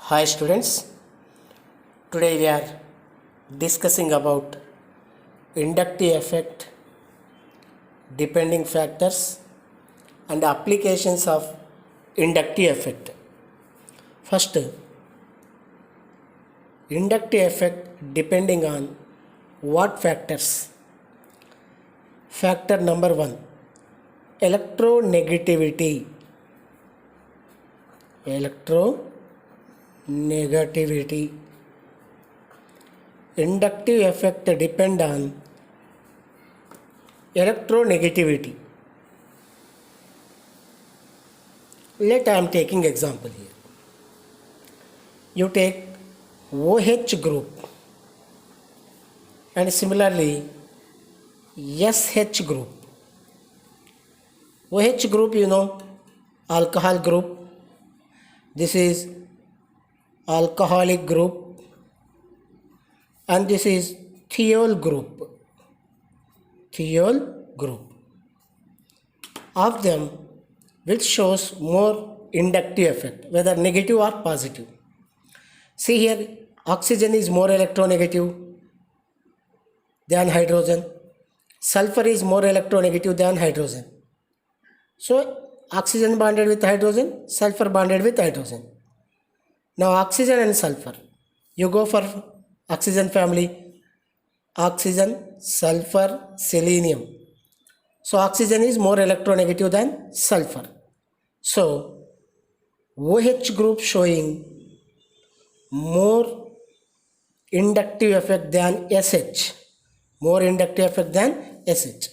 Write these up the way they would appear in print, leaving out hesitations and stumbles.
Hi students, today we are discussing about inductive effect, depending factors and applications of inductive effect. First, inductive effect depending on what factors? Factor number 1, electronegativity. Electronegativity. Inductive effect depend on electronegativity. Let I am taking example here. You take OH group and similarly SH group. OH group, alcohol group. This is alcoholic group and this is thiol group. Thiol group. Of them, which shows more inductive effect, whether negative or positive. See here, oxygen is more electronegative than hydrogen. Sulfur is more electronegative than hydrogen. So, oxygen bonded with hydrogen, sulfur bonded with hydrogen. Now, oxygen and sulfur. You go for oxygen family. Oxygen, sulfur, selenium. So, oxygen is more electronegative than sulfur. So, OH group showing more inductive effect than SH. More inductive effect than SH.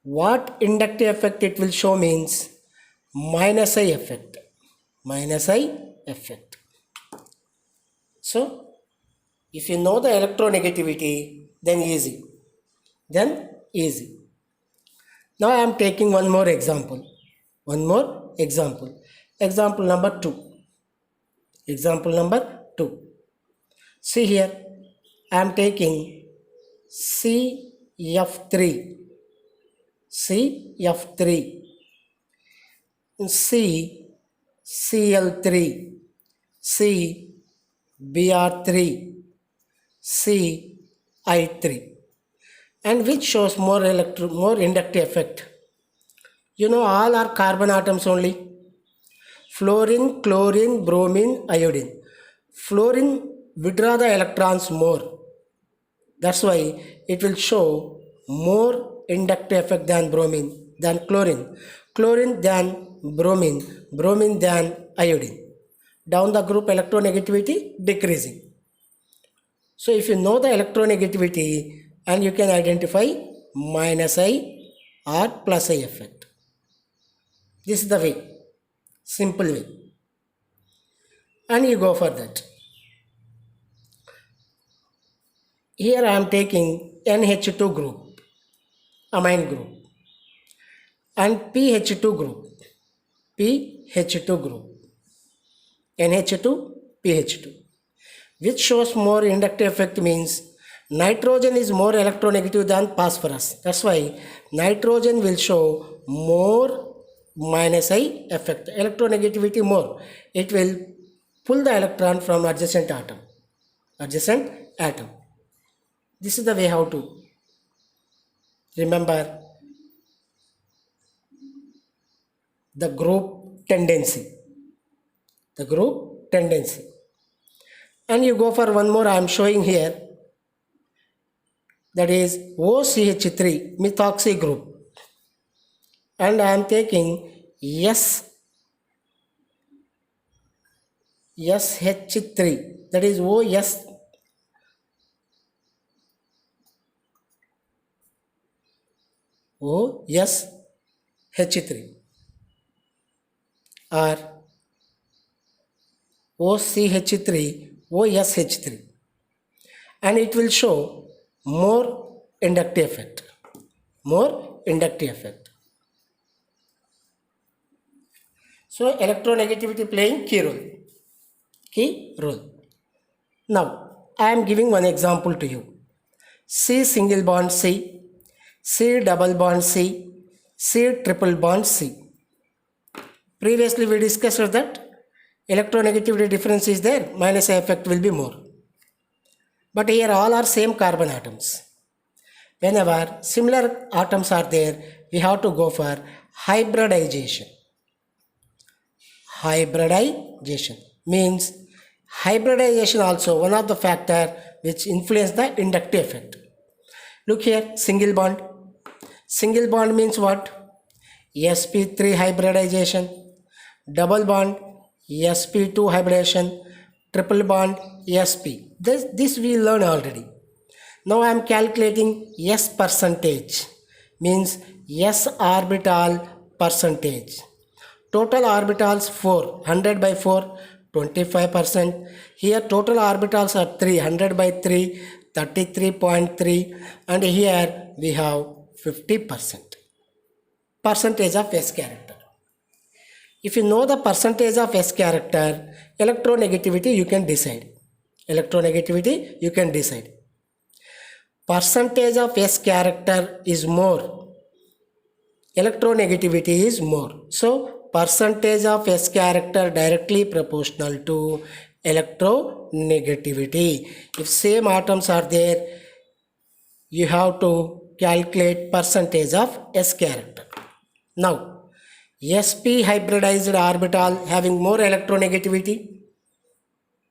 What inductive effect it will show means minus I effect. Minus I effect. So, if you know the electronegativity, then easy. Now I am taking one more example. Example number 2. See here, I am taking CF3, CCl3, CBr3, CI3, and which shows more inductive effect. All are carbon atoms only. Fluorine, chlorine, bromine, iodine. Fluorine withdraw the electrons more. That's why it will show more inductive effect than bromine, than chlorine. Chlorine than bromine, bromine than iodine. Down the group electronegativity decreasing. So if you know the electronegativity and you can identify minus I or plus I effect. This is the way, simple way. And you go for that. Here I am taking NH2 group, amine group, and PH2 group, NH2, PH2, which shows more inductive effect means nitrogen is more electronegative than phosphorus. That's why nitrogen will show more minus I effect, electronegativity more. It will pull the electron from adjacent atom. This is the way how to remember the group tendency. And you go for one more I am showing here, that is OCH3 methoxy group, and I am taking SH3, that is OSH3 or OCH3, OSH3, and it will show more inductive effect. So electronegativity playing key role. Now I am giving one example to you. C single bond C, C double bond C, C triple bond C. Previously we discussed that electronegativity difference is there, minus A effect will be more. But here all are same carbon atoms. Whenever similar atoms are there, we have to go for hybridization. Hybridization means hybridization also one of the factor which influence the inductive effect. Look here, single bond. Single bond means what? sp3 hybridization. Double bond, sp2 hybridization. Triple bond, sp. This we learn already. Now I am calculating s percentage, means s orbital percentage. Total orbitals 4, 100 by 4, 25%. Here total orbitals are 3, 100 by 3, 33.3, and here we have 50%. Percentage of S character. If you know the percentage of S character, electronegativity you can decide. Electronegativity you can decide. Percentage of S character is more. Electronegativity is more. So percentage of S character directly proportional to electronegativity. If same atoms are there, you have to calculate percentage of S character. Now, sp hybridized orbital having more electronegativity,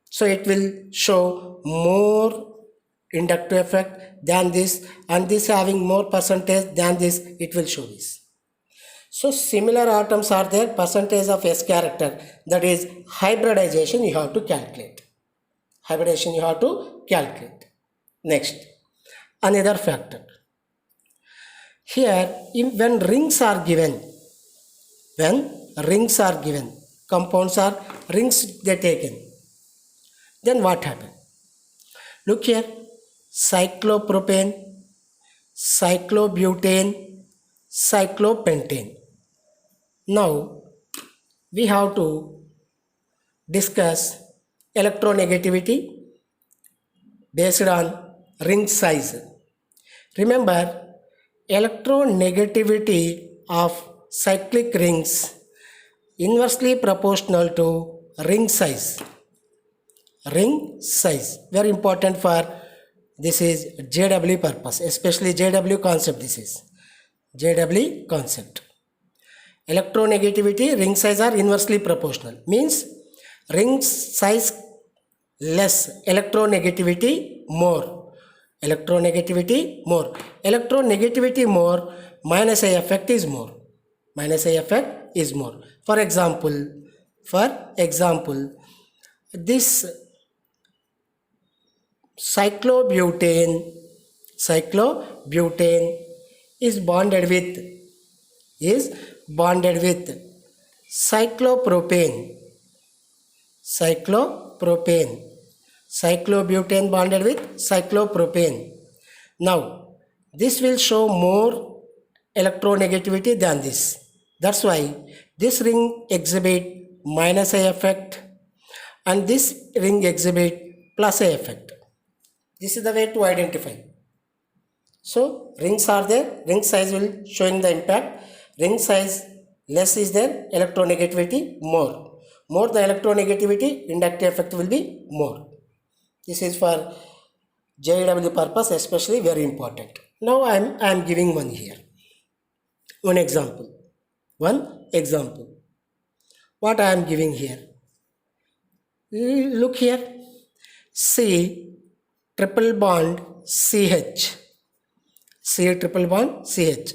so it will show more inductive effect than this, and this having more percentage than this, it will show this. So similar atoms are there, percentage of S character, that is hybridization you have to calculate. Hybridization you have to calculate. Next, another factor. Here, when rings are given, compounds are rings they taken, then what happens? Look here, cyclopropane, cyclobutane, cyclopentane. Now, we have to discuss electronegativity based on ring size. Remember, electronegativity of cyclic rings inversely proportional to ring size. Ring size, very important for this is JW purpose, especially JW concept. This is JW concept. Electronegativity, ring size are inversely proportional, means ring size less, electronegativity more. Electronegativity more. Electronegativity more, minus A effect is more. Minus A effect is more. For example, this cyclobutane is bonded with cyclopropane. Cyclobutane bonded with cyclopropane. Now, this will show more electronegativity than this. That's why this ring exhibit minus A effect and this ring exhibit plus A effect. This is the way to identify. So rings are there, ring size will showing the impact. Ring size less is there, electronegativity more. More the electronegativity, inductive effect will be more. This is for JW purpose, especially very important. Now I am giving one here. One example. What I am giving here? Look here. C triple bond CH. C triple bond CH.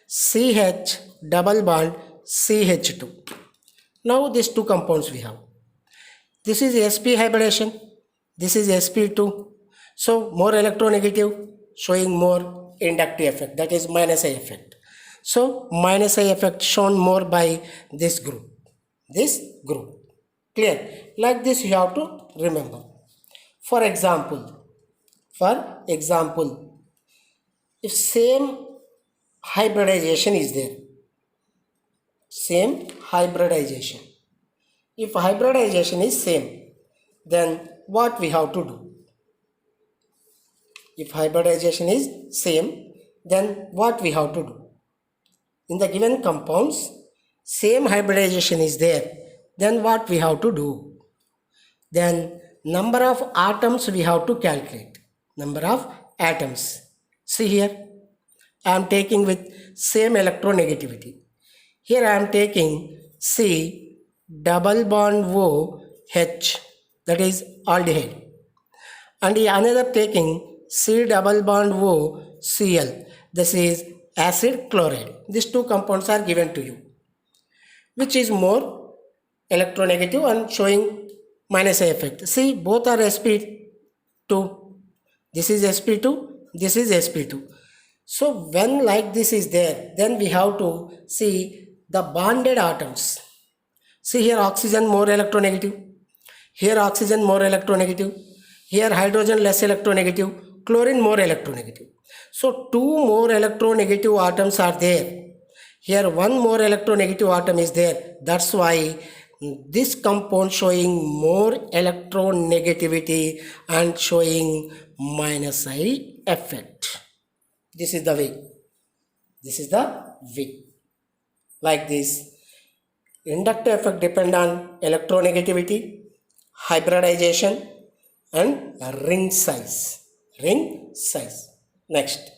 CH double bond CH2. Now these two compounds we have. This is sp hybridization. This is sp2. So more electronegative, showing more inductive effect, that is minus A effect. So minus A effect shown more by this group. Clear? Like this you have to remember. For example, if same hybridization is there, if hybridization is same, then what we have to do? If hybridization is same, then what we have to do? In the given compounds, same hybridization is there, Then what we have to do? Then number of atoms we have to calculate. Number of atoms. See here, I am taking with same electronegativity. Here I am taking C double bond O H, that is aldehyde, and another taking C double bond O Cl, this is acid chloride. These two compounds are given to you. Which is more electronegative and showing minus A effect? See, both are sp2. This is sp2, this is sp2. So when like this is there, then we have to see the bonded atoms. See here, oxygen more electronegative. Here oxygen more electronegative. Here hydrogen less electronegative. Chlorine more electronegative. So two more electronegative atoms are there. Here one more electronegative atom is there. That's why this compound showing more electronegativity and showing minus I effect. This is the way. This is the way. Like this. Inductive effect depend on electronegativity, hybridization, and ring size. Ring size. Next,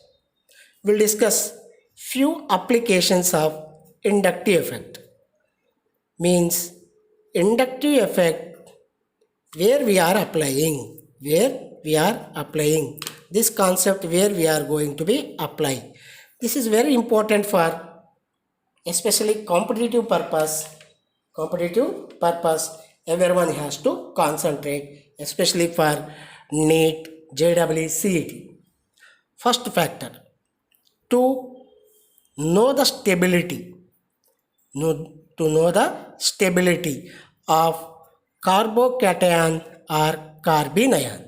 we'll discuss few applications of inductive effect. Means inductive effect where we are applying. This concept where we are going to be applying. This is very important for especially competitive purpose. Everyone has to concentrate, especially for NEET, JEE, CET. First factor, to know the stability. To know the stability of carbocation or carbene ion.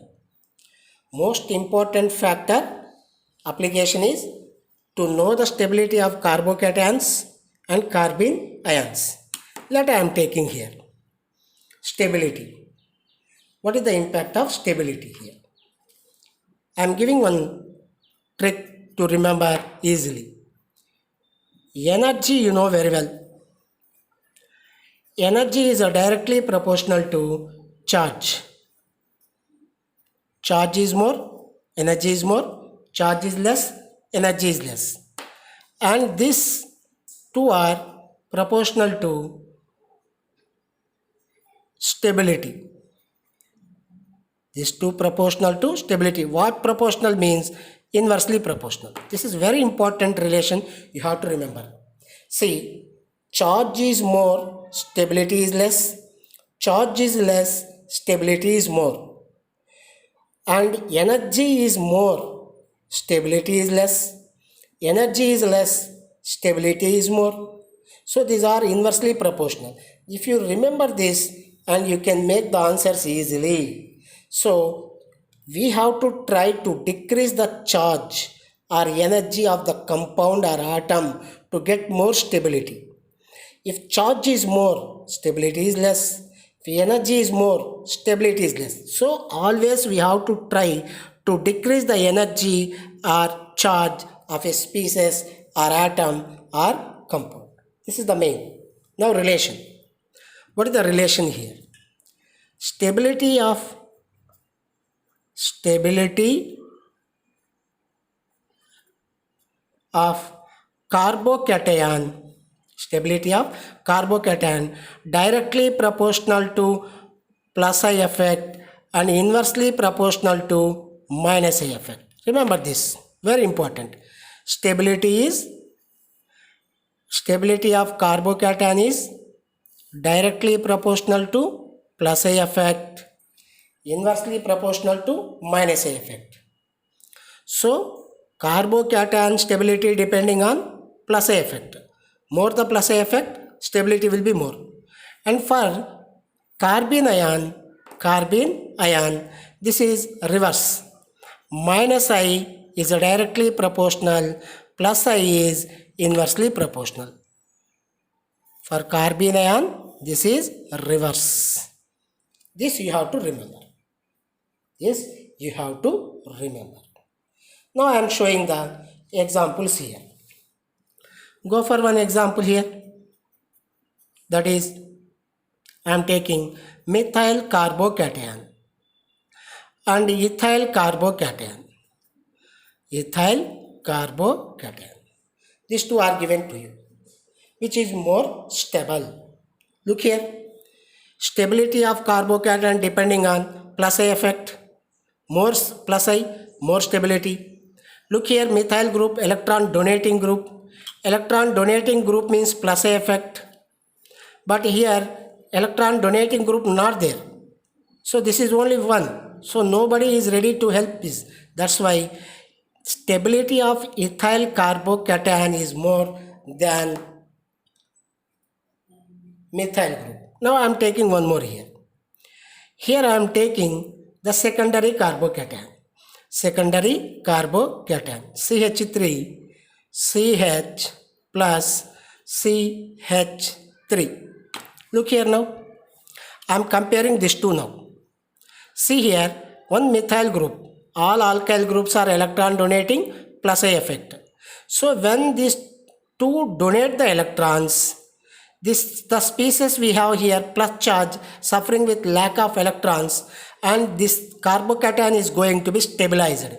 Most important factor application is to know the stability of carbocations and carbene ions. Let I am taking here stability. What is the impact of stability here? I am giving one trick to remember easily. Energy you know very well. Energy is directly proportional to charge. Charge is more, energy is more. Charge is less, energy is less. And these two are proportional to stability. These two proportional to stability. What proportional means? Inversely proportional. This is very important relation you have to remember. See, charge is more, stability is less. Charge is less, stability is more. And energy is more, stability is less. Energy is less, stability is more. So these are inversely proportional. If you remember this, and you can make the answers easily. So we have to try to decrease the charge or energy of the compound or atom to get more stability. If charge is more, stability is less. If energy is more, stability is less. So always we have to try to decrease the energy or charge of a species or atom or compound. This is the main. Now relation. What is the relation here? Stability of carbocation, directly proportional to plus I effect and inversely proportional to minus I effect. Remember this, very important. Stability of carbocation is directly proportional to plus I effect, inversely proportional to minus I effect. So carbocation stability depending on plus I effect. More the plus I effect, stability will be more. And for carbene ion, this is reverse. Minus I is directly proportional, plus I is inversely proportional. For carbene ion, this is reverse. This you have to remember. Now I am showing the examples here. Go for one example here. That is I am taking methyl carbocation and ethyl carbocation. Ethyl carbocation. These two are given to you. Which is more stable? Look here. Stability of carbocation depending on plus A effect. More plus I, more stability. Look here, methyl group, electron donating group. Electron donating group means plus A effect. But here, electron donating group not there. So this is only one. So nobody is ready to help this. That's why stability of ethyl carbocation is more than methyl group. Now I am taking one more here. Here I am taking the secondary carbocation. Secondary carbocation CH3 CH plus CH3. Look here now. I am comparing these two now. See here, one methyl group. All alkyl groups are electron donating plus A effect. So when these two donate the electrons, the species we have here plus charge suffering with lack of electrons, and this carbocation is going to be stabilized.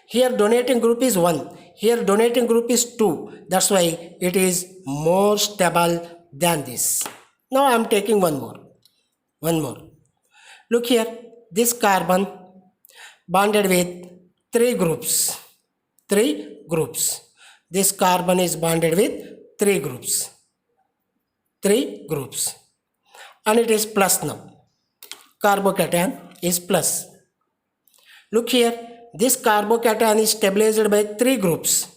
Here donating group is 1. Here donating group is 2. That's why it is more stable than this. Now I am taking one more. Look here. This carbon bonded with 3 groups. This carbon is bonded with 3 groups. And it is plus now. Carbocation is plus. Look here, this carbocation is stabilized by 3 groups.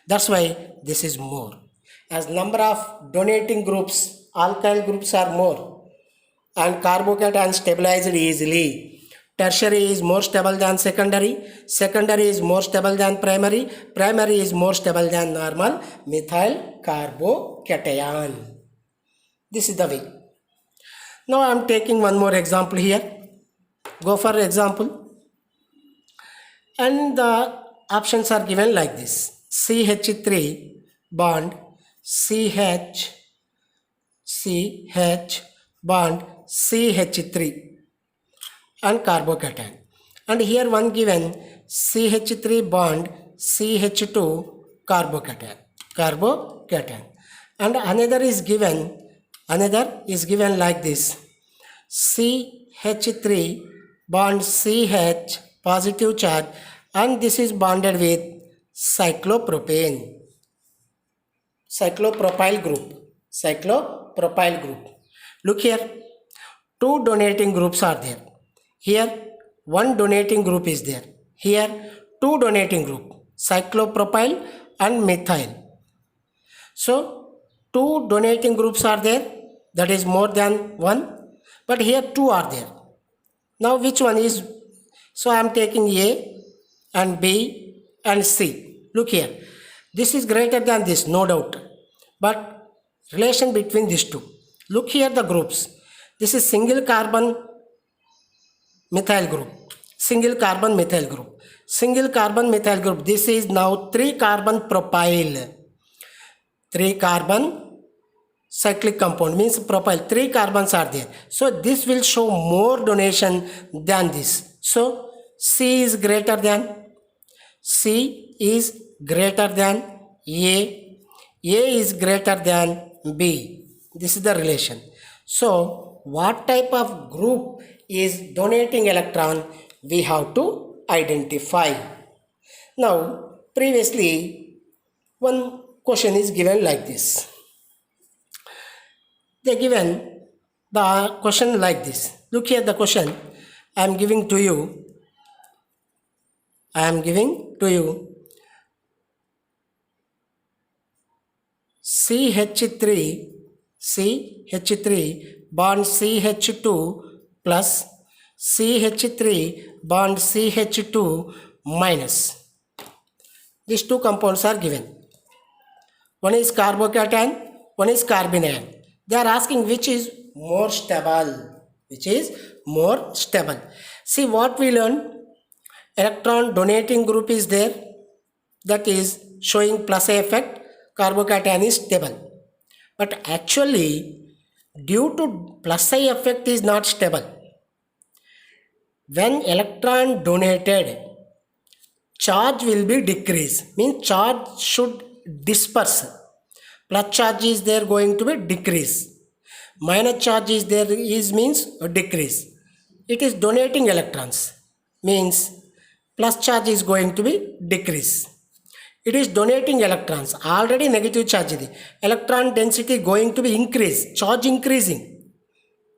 That's why this is more. As number of donating groups, alkyl groups are more, and carbocation stabilized easily. Tertiary is more stable than secondary. Secondary is more stable than primary. Primary is more stable than normal methyl carbocation. This is the way. Now I am taking one more example here. Go for example. And the options are given like this. CH3 bond CH bond CH3 and carbocation. And here one given CH3 bond CH2 carbocation. And another is given like this. CH3 bond CH positive charge, and this is bonded with cyclopropyl group. Look here, 2 donating groups are there. Here 1 donating group is there. Here 2 donating group, cyclopropyl and methyl. So 2 donating groups are there, that is more than 1, but here 2 are there. Now which one is? So I am taking A and B and C. Look here, this is greater than this, no doubt, but relation between these two. Look here the groups. This is single carbon methyl group. This is now 3 carbon propyl. 3 carbon cyclic compound means propyl. 3 carbons are there. So this will show more donation than this. So C is greater than A is greater than B. This is the relation. So what type of group is donating electron, we have to identify. Now previously one question is given like this. They given the question like this. Look here the question I am giving to you. CH3 bond CH2 plus CH3 bond CH2 minus. These 2 compounds are given. One is carbocation, one is carbanion. They are asking which is more stable. See what we learned. Electron donating group is there, that is showing plus A effect. Carbocation is stable. But actually due to plus I effect is not stable. When electron donated, charge will be decreased, means charge should disperse. Plus charge is there going to be decrease. Minus charge is there is means decrease. It is donating electrons, means plus charge is going to be decrease. It is donating electrons, already negative charge is. Electron density going to be increase, charge increasing.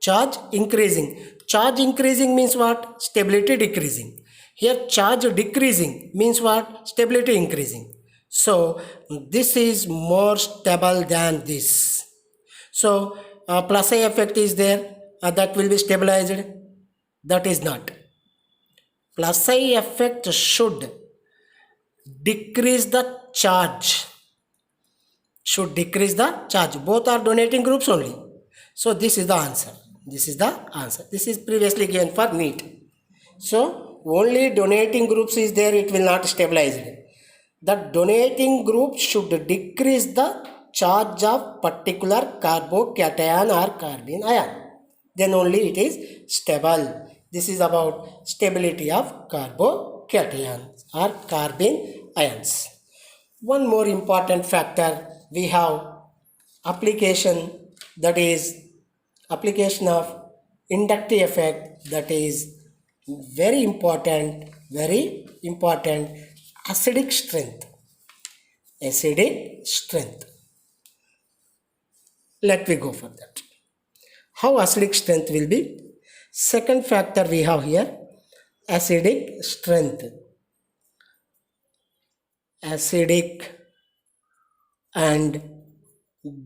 Charge increasing. Charge increasing means what? Stability decreasing. Here charge decreasing means what? Stability increasing. So this is more stable than this. So plus I effect is there, that will be stabilized. That is not. Plus I effect should decrease the charge. Should decrease the charge. Both are donating groups only. So this is the answer. This is the answer. This is previously given for NEET. So only donating groups is there, it will not stabilize it. The donating group should decrease the charge of particular carbocation or carbene ion. Then only it is stable. This is about stability of carbocations or carbene ions. One more important factor, we have application, that is application of inductive effect, that is very important, acidic strength. Acidic strength. Let me go for that. How acidic strength will be? Second factor we have here, acidic strength. Acidic and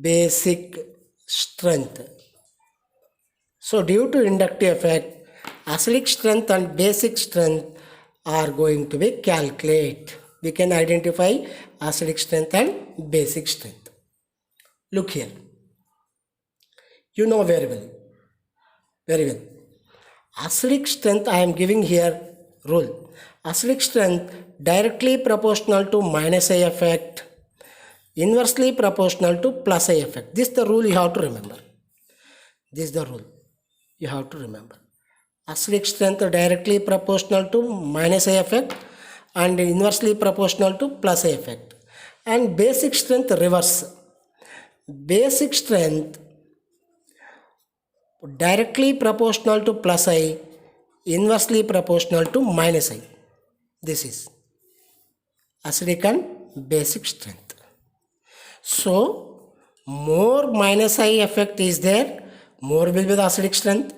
basic strength. So due to inductive effect, acidic strength and basic strength are going to be calculated. We can identify acidic strength and basic strength. Look here. You know very well. Acidic strength, I am giving here rule. Acidic strength directly proportional to minus I effect, inversely proportional to plus I effect. This is the rule you have to remember. This is the rule you have to remember. Acidic strength directly proportional to minus I effect and inversely proportional to plus I effect. And basic strength reverse. Basic strength directly proportional to plus I, inversely proportional to minus I. This is acidic and basic strength. So more minus I effect is there, more will be the acidic strength.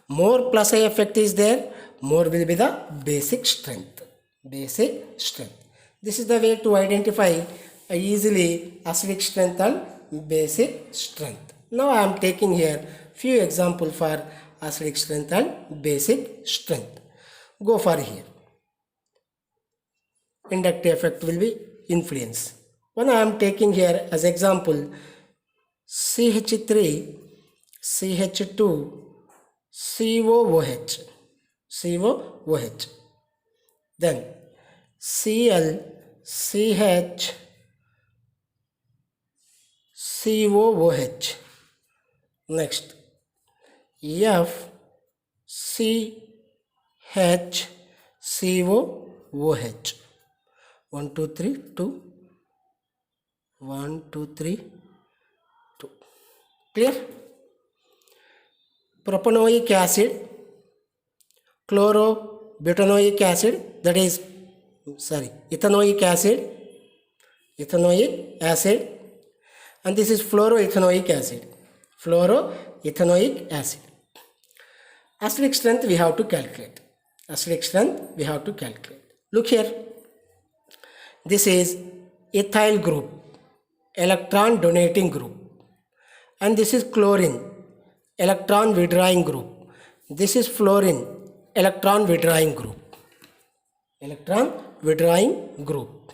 More plus I effect is there, more will be the basic strength. Basic strength. This is the way to identify easily acidic strength and basic strength. Now I am taking here few examples for acidic strength and basic strength. Go for here. Inductive effect will be influence. One I am taking here as example, CH3, CH2, COOH, COOH. Then Cl, CH, COOH. Next F, CH, COOH. 1, 2, 3, 2. 1, 2, 3, 2. Clear? Propanoic acid, chlorobutanoic acid, that is ethanoic acid, and this is fluoroethanoic acid. Fluoroethanoic acid. Acidic strength we have to calculate. Look here. This is ethyl group, electron donating group, and this is chlorine, electron withdrawing group. This is fluorine, electron withdrawing group.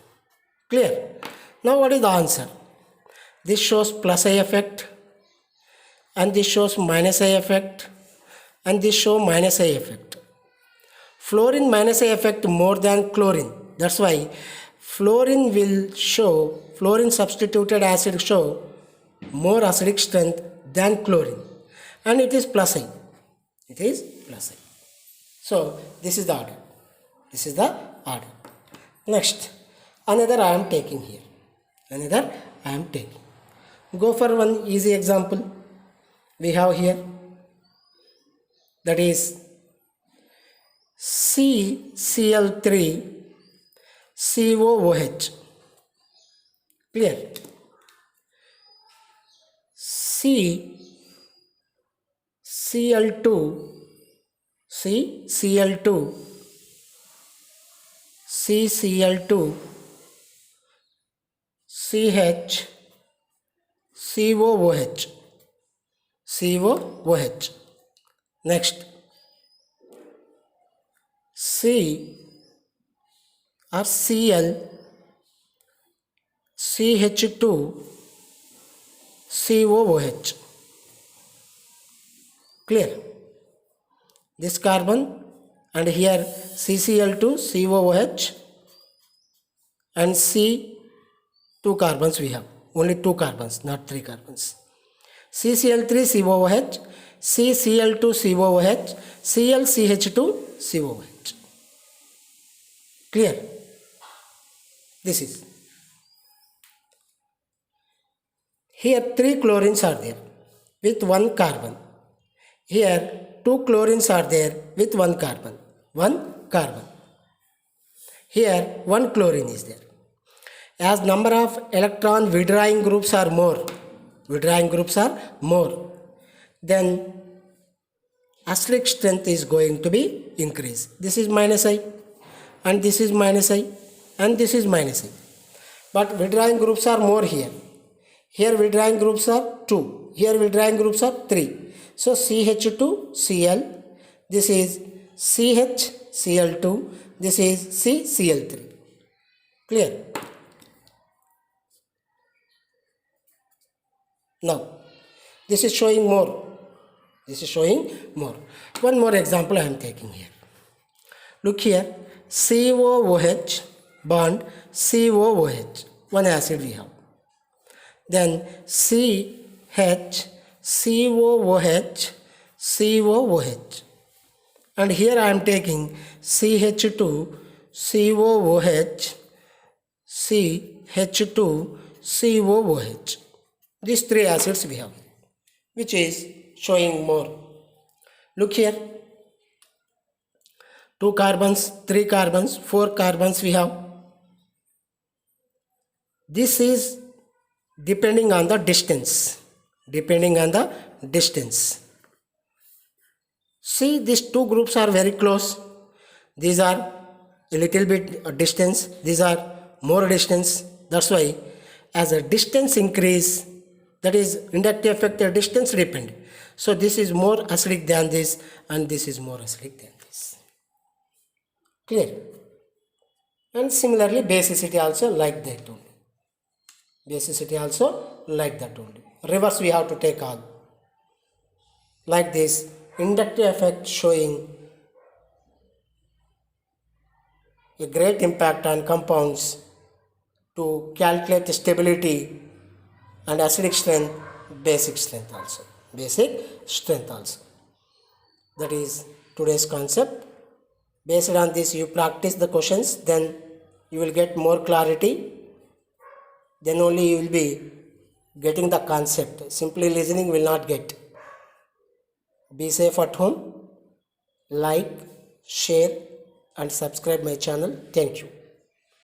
Clear? Now what is the answer? This shows plus I effect, and this shows minus I effect, and this shows minus I effect. Fluorine minus I effect more than chlorine. That's why fluorine substituted acid show more acidic strength than chlorine. and it is plus I. It is plus I. So this is the order. This is the order. Next, another I am taking here. Another I am taking. Go for one easy example. We have here, that is CCl3 COOH. Clear? CCl2 CCl2 CH COOH. Next, C or Cl CH2 COOH. Clear? This carbon and here CCl2 COOH and C, 2 carbons we have. Only 2 carbons, not 3 carbons. CCl3 COOH, CCl2 COOH, ClCH2 COOH. Clear? This is. Here 3 chlorines are there with 1 carbon. Here 2 chlorines are there with 1 carbon. 1 carbon. Here 1 chlorine is there. As number of electron withdrawing groups are more, then acyclic strength is going to be increased. This is minus I, and this is minus I, and this is minus I. But withdrawing groups are more here. Here withdrawing groups are 2. Here withdrawing groups are 3. So CH2Cl, this is CHCl2, this is CCl3. Clear? Now, this is showing more. One more example I am taking here. Look here, COOH bond COOH, one acid we have. Then CHCOOH, and here I am taking CH2 COOH, CH2 COOH. These 3 acids we have, which is showing more. Look here, 2 carbons, 3 carbons, 4 carbons we have. This is depending on the distance. See, these 2 groups are very close. These are a little bit distance. These are more distance. That's why as a distance increase, that is inductive effect, the distance depend. So this is more acidic than this, and this is more acidic than this. Clear? And similarly, basicity also like that only. Reverse we have to take all. Like this, inductive effect showing a great impact on compounds to calculate stability and acidic strength, basic strength also. That is today's concept. Based on this, you practice the questions, then you will get more clarity. Then only you will be getting the concept. Simply listening will not get. Be safe at home. Like, share and subscribe my channel. Thank you.